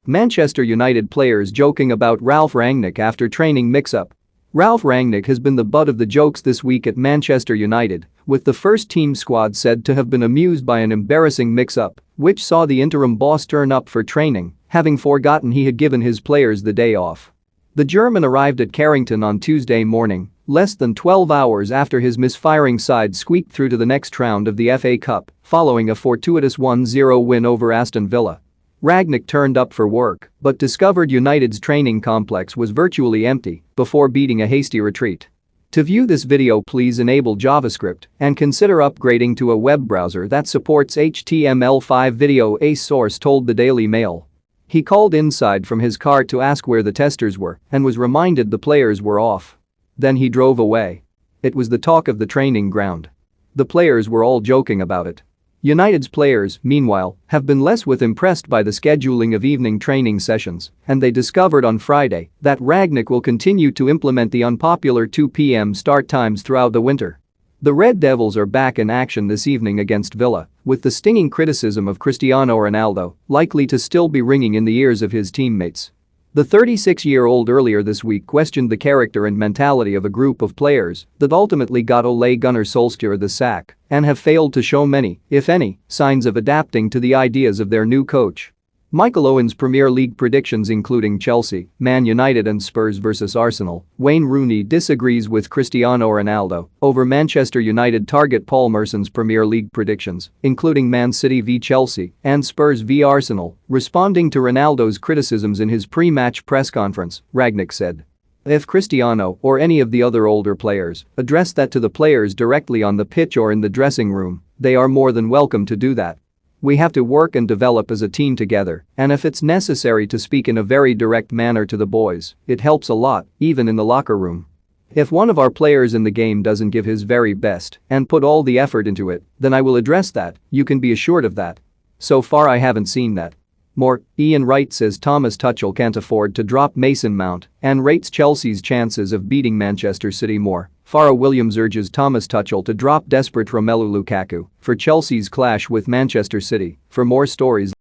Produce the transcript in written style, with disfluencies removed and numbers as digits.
Manchester United players joking about Ralf Rangnick after training mix-up. Ralf Rangnick has been the butt of the jokes this week at Manchester United, with the first team squad said to have been amused by an embarrassing mix-up, which saw the interim boss turn up for training, having forgotten he had given his players the day off. The German arrived at Carrington on Tuesday morning, less than 12 hours after his misfiring side squeaked through to the next round of the FA Cup, following a fortuitous 1-0 win over Aston Villa. Rangnick turned up for work, but discovered United's training complex was virtually empty before beating a hasty retreat. To view this video, please enable JavaScript and consider upgrading to a web browser that supports HTML5 video, a source told the Daily Mail. He called inside from his car to ask where the testers were and was reminded the players were off. Then he drove away. It was the talk of the training ground. The players were all joking about it. United's players, meanwhile, have been less impressed by the scheduling of evening training sessions, and they discovered on Friday that Rangnick will continue to implement the unpopular 2 p.m. start times throughout the winter. The Red Devils are back in action this evening against Villa, with the stinging criticism of Cristiano Ronaldo likely to still be ringing in the ears of his teammates. The 36-year-old earlier this week questioned the character and mentality of a group of players that ultimately got Ole Gunnar Solskjaer the sack and have failed to show many, if any, signs of adapting to the ideas of their new coach. Michael Owen's Premier League predictions including Chelsea, Man United and Spurs vs Arsenal. Wayne Rooney disagrees with Cristiano Ronaldo over Manchester United target Paul Merson's Premier League predictions, including Man City v Chelsea and Spurs v Arsenal. Responding to Ronaldo's criticisms in his pre-match press conference, Rangnick said, "If Cristiano or any of the other older players address that to the players directly on the pitch or in the dressing room, they are more than welcome to do that. We have to work and develop as a team together, and if it's necessary to speak in a very direct manner to the boys, it helps a lot, even in the locker room. If one of our players in the game doesn't give his very best and put all the effort into it, then I will address that, you can be assured of that. So far I haven't seen that." More, Ian Wright says Thomas Tuchel can't afford to drop Mason Mount and rates Chelsea's chances of beating Manchester City more. Farah Williams urges Thomas Tuchel to drop desperate Romelu Lukaku for Chelsea's clash with Manchester City. For more stories